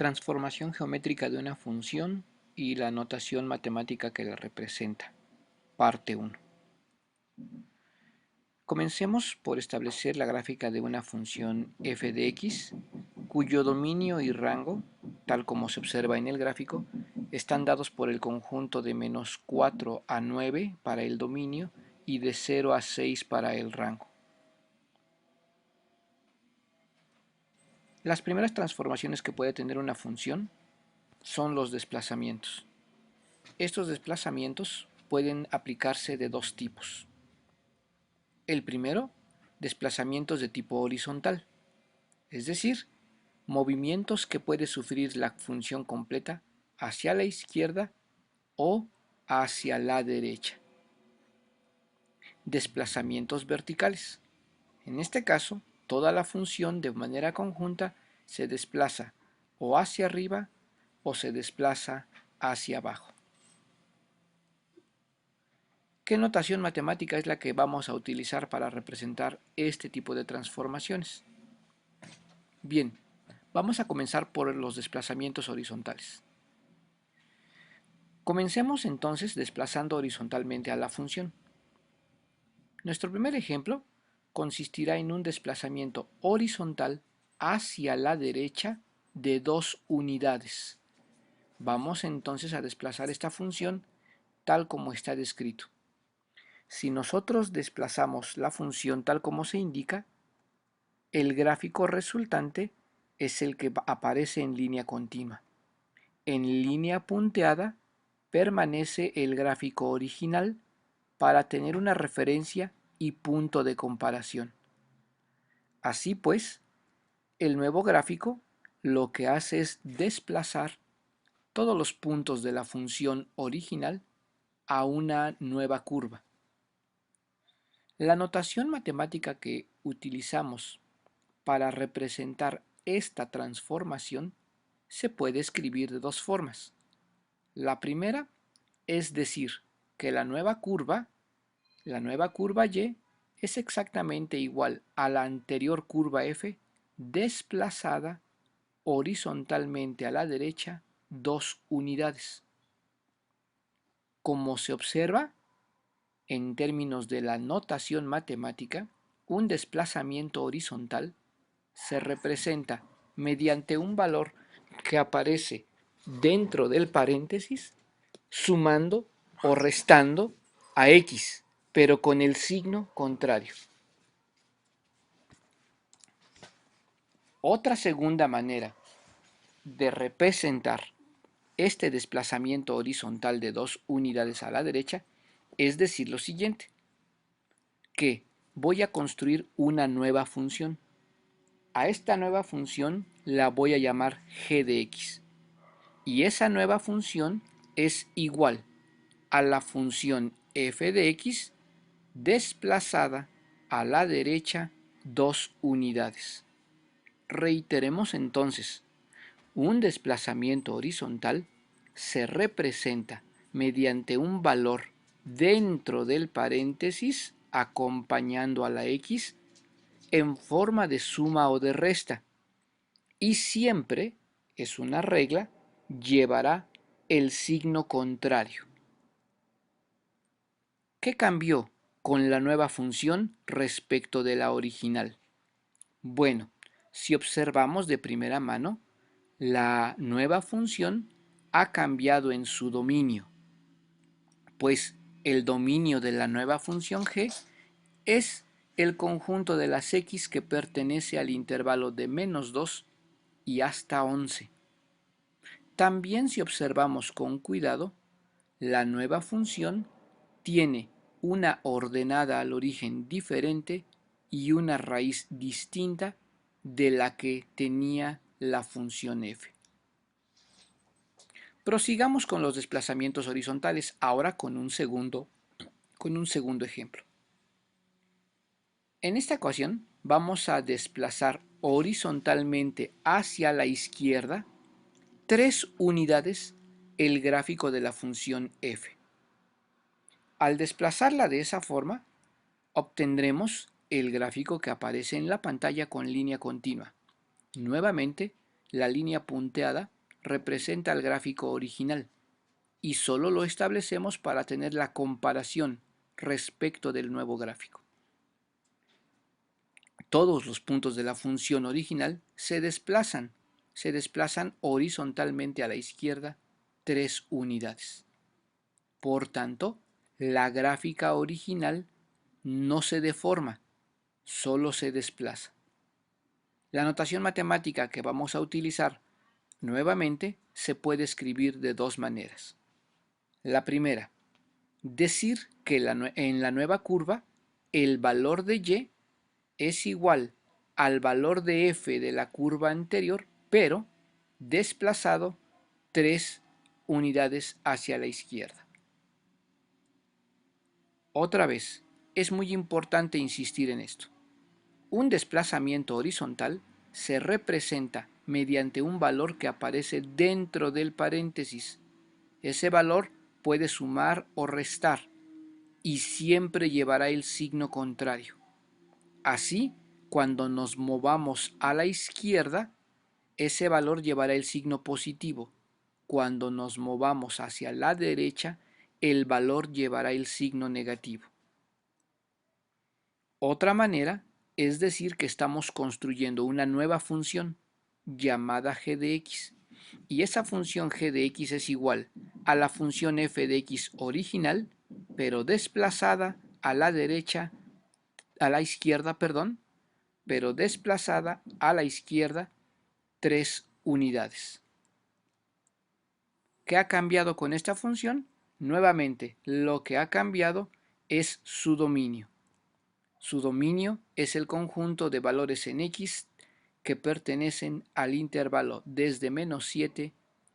Transformación geométrica de una función y la notación matemática que la representa. Parte 1. Comencemos por establecer la gráfica de una función f de x, cuyo dominio y rango, tal como se observa en el gráfico, están dados por el conjunto de menos 4 a 9 para el dominio y de 0 a 6 para el rango. Las primeras transformaciones que puede tener una función son los desplazamientos. Estos desplazamientos pueden aplicarse de dos tipos. El primero, desplazamientos de tipo horizontal, es decir, movimientos que puede sufrir la función completa hacia la izquierda o hacia la derecha. Desplazamientos verticales. En este caso, toda la función de manera conjunta se desplaza o hacia arriba o se desplaza hacia abajo. ¿Qué notación matemática es la que vamos a utilizar para representar este tipo de transformaciones? Bien, vamos a comenzar por los desplazamientos horizontales. Comencemos entonces desplazando horizontalmente a la función. Nuestro primer ejemplo consistirá en un desplazamiento horizontal hacia la derecha de 2 unidades. Vamos entonces a desplazar esta función tal como está descrito. Si nosotros desplazamos la función tal como se indica, el gráfico resultante es el que aparece en línea continua. En línea punteada permanece el gráfico original para tener una referencia y punto de comparación. Así pues, el nuevo gráfico lo que hace es desplazar todos los puntos de la función original a una nueva curva. La notación matemática que utilizamos para representar esta transformación se puede escribir de dos formas. La primera es decir que la nueva curva y, es exactamente igual a la anterior curva f desplazada horizontalmente a la derecha 2 unidades. Como se observa, en términos de la notación matemática, un desplazamiento horizontal se representa mediante un valor que aparece dentro del paréntesis sumando o restando a x, pero con el signo contrario. Otra segunda manera de representar este desplazamiento horizontal de 2 unidades a la derecha es decir lo siguiente, que voy a construir una nueva función. A esta nueva función la voy a llamar g de x. Y esa nueva función es igual a la función f de x desplazada a la derecha 2 unidades. Reiteremos entonces, un desplazamiento horizontal se representa mediante un valor dentro del paréntesis acompañando a la x en forma de suma o de resta y siempre, es una regla, llevará el signo contrario. ¿Qué cambió con la nueva función respecto de la original? Bueno, si observamos de primera mano, la nueva función ha cambiado en su dominio, pues el dominio de la nueva función g es el conjunto de las x que pertenece al intervalo de -2 y hasta 11. También si observamos con cuidado, la nueva función tiene una ordenada al origen diferente y una raíz distinta de la que tenía la función f. Prosigamos con los desplazamientos horizontales, ahora con un segundo ejemplo. En esta ocasión vamos a desplazar horizontalmente hacia la izquierda 3 unidades el gráfico de la función f. Al desplazarla de esa forma, obtendremos el gráfico que aparece en la pantalla con línea continua. Nuevamente, la línea punteada representa el gráfico original y solo lo establecemos para tener la comparación respecto del nuevo gráfico. Todos los puntos de la función original se desplazan horizontalmente a la izquierda 3 unidades. Por tanto, la gráfica original no se deforma, solo se desplaza. La notación matemática que vamos a utilizar nuevamente se puede escribir de dos maneras. La primera, decir que en la nueva curva el valor de y es igual al valor de f de la curva anterior, pero desplazado 3 unidades hacia la izquierda. Otra vez, es muy importante insistir en esto. Un desplazamiento horizontal se representa mediante un valor que aparece dentro del paréntesis. Ese valor puede sumar o restar y siempre llevará el signo contrario. Así, cuando nos movamos a la izquierda, ese valor llevará el signo positivo. Cuando nos movamos hacia la derecha, el valor llevará el signo negativo. Otra manera es decir que estamos construyendo una nueva función llamada g de x, y esa función g de x es igual a la función f de x original, pero desplazada a la derecha, a la izquierda, perdón, pero desplazada a la izquierda 3 unidades. ¿Qué ha cambiado con esta función? Nuevamente, lo que ha cambiado es su dominio. Su dominio es el conjunto de valores en x que pertenecen al intervalo desde -7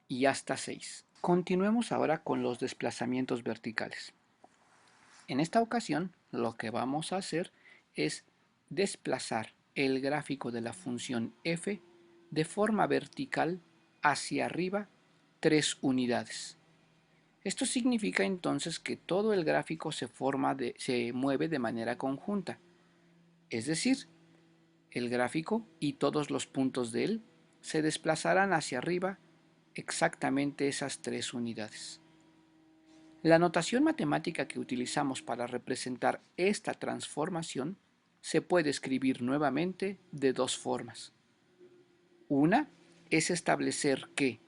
y hasta 6. Continuemos ahora con los desplazamientos verticales. En esta ocasión, lo que vamos a hacer es desplazar el gráfico de la función f de forma vertical hacia arriba 3 unidades. Esto significa entonces que todo el gráfico se mueve de manera conjunta, es decir, el gráfico y todos los puntos de él se desplazarán hacia arriba exactamente esas 3 unidades. La notación matemática que utilizamos para representar esta transformación se puede escribir nuevamente de dos formas. Una es establecer que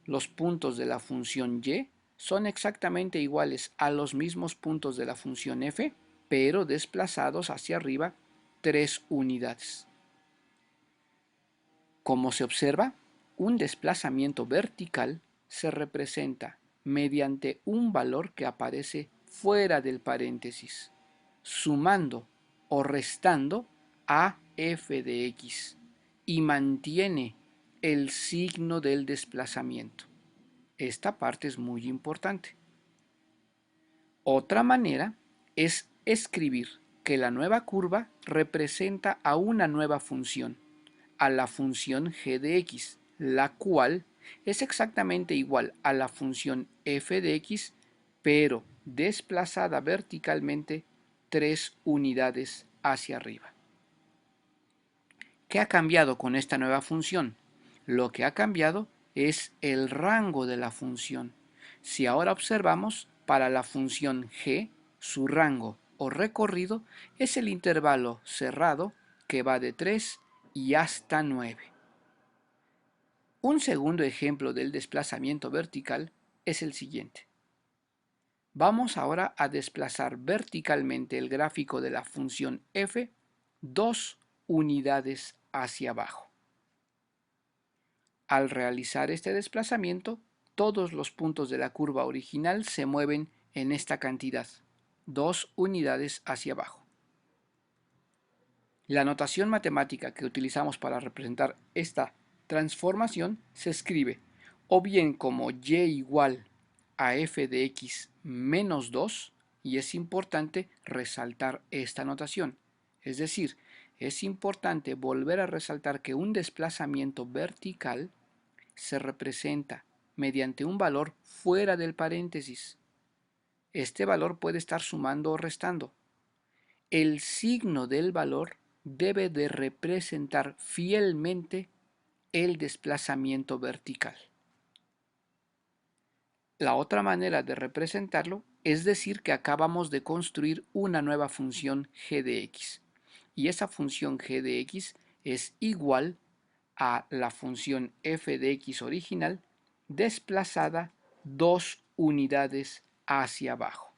los puntos de la función y son exactamente iguales a los mismos puntos de la función f, pero desplazados hacia arriba 3 unidades. Como se observa, un desplazamiento vertical se representa mediante un valor que aparece fuera del paréntesis, sumando o restando a f de x y mantiene el signo del desplazamiento. Esta parte es muy importante. Otra manera es escribir que la nueva curva representa a una nueva función, a la función g de x, la cual es exactamente igual a la función f de x, pero desplazada verticalmente 3 unidades hacia arriba. ¿Qué ha cambiado con esta nueva función? Lo que ha cambiado es el rango de la función. Si ahora observamos, para la función g, su rango o recorrido es el intervalo cerrado que va de 3 y hasta 9. Un segundo ejemplo del desplazamiento vertical es el siguiente. Vamos ahora a desplazar verticalmente el gráfico de la función f 2 unidades hacia abajo. Al realizar este desplazamiento, todos los puntos de la curva original se mueven en esta cantidad, 2 unidades hacia abajo. La notación matemática que utilizamos para representar esta transformación se escribe o bien como y igual a f de x menos 2, y es importante resaltar esta notación. Es decir, es importante volver a resaltar que un desplazamiento vertical se representa mediante un valor fuera del paréntesis. Este valor puede estar sumando o restando. El signo del valor debe de representar fielmente el desplazamiento vertical. La otra manera de representarlo es decir que acabamos de construir una nueva función g de x. Y esa función g de x es igual a la función f de x original desplazada 2 unidades hacia abajo.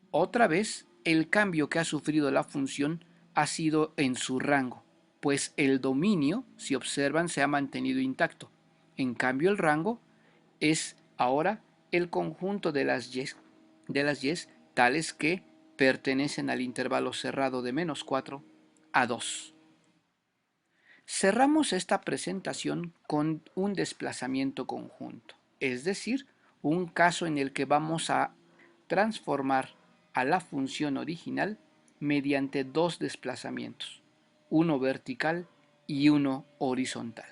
Otra vez, el cambio que ha sufrido la función ha sido en su rango, pues el dominio, si observan, se ha mantenido intacto. En cambio, el rango es ahora el conjunto de las y tales que pertenecen al intervalo cerrado de -4 a 2. Cerramos esta presentación con un desplazamiento conjunto, es decir, un caso en el que vamos a transformar a la función original mediante dos desplazamientos, uno vertical y uno horizontal.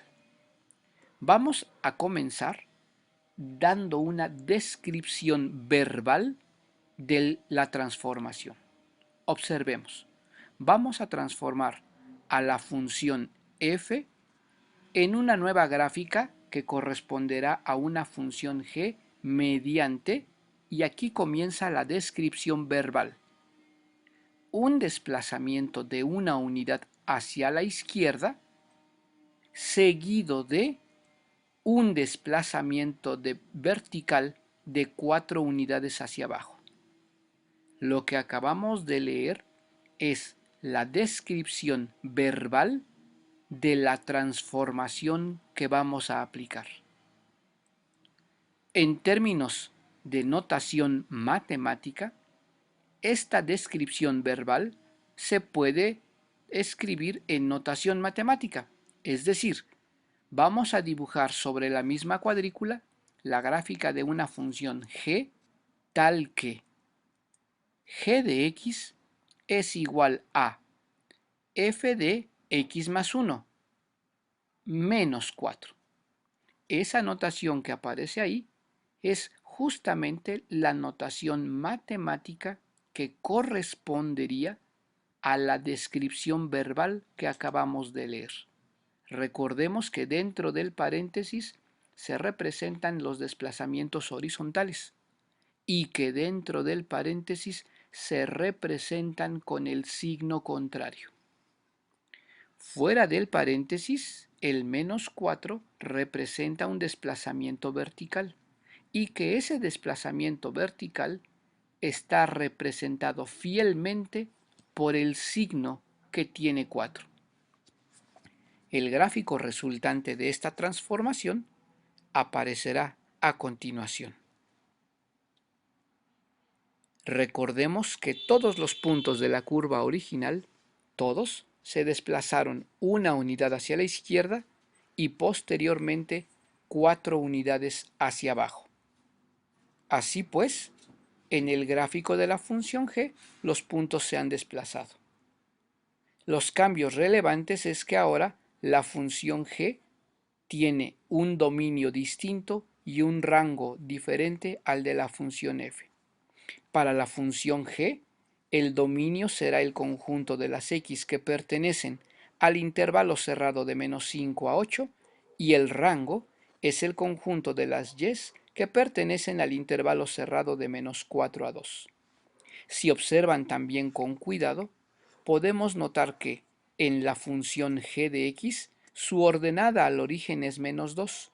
Vamos a comenzar dando una descripción verbal de la transformación. Observemos, vamos a transformar a la función f en una nueva gráfica que corresponderá a una función g mediante, y aquí comienza la descripción verbal, un desplazamiento de una unidad hacia la izquierda seguido de un desplazamiento vertical de 4 unidades hacia abajo. Lo que acabamos de leer es la descripción verbal de la transformación que vamos a aplicar. En términos de notación matemática, esta descripción verbal se puede escribir en notación matemática, es decir, vamos a dibujar sobre la misma cuadrícula la gráfica de una función g tal que g de x es igual a f de x más 1 menos 4. Esa notación que aparece ahí es justamente la notación matemática que correspondería a la descripción verbal que acabamos de leer. Recordemos que dentro del paréntesis se representan los desplazamientos horizontales y que dentro del paréntesis se representan con el signo contrario. Fuera del paréntesis, el -4 representa un desplazamiento vertical y que ese desplazamiento vertical está representado fielmente por el signo que tiene 4. El gráfico resultante de esta transformación aparecerá a continuación. Recordemos que todos los puntos de la curva original, todos, se desplazaron una unidad hacia la izquierda y posteriormente 4 unidades hacia abajo. Así pues, en el gráfico de la función g, los puntos se han desplazado. Los cambios relevantes es que ahora la función g tiene un dominio distinto y un rango diferente al de la función f. Para la función g, el dominio será el conjunto de las x que pertenecen al intervalo cerrado de -5 a 8 y el rango es el conjunto de las y que pertenecen al intervalo cerrado de -4 a 2. Si observan también con cuidado, podemos notar que en la función g de x, su ordenada al origen es -2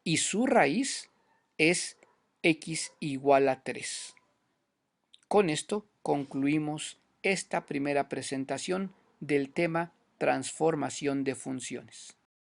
y su raíz es x igual a 3. Con esto concluimos esta primera presentación del tema transformación de funciones.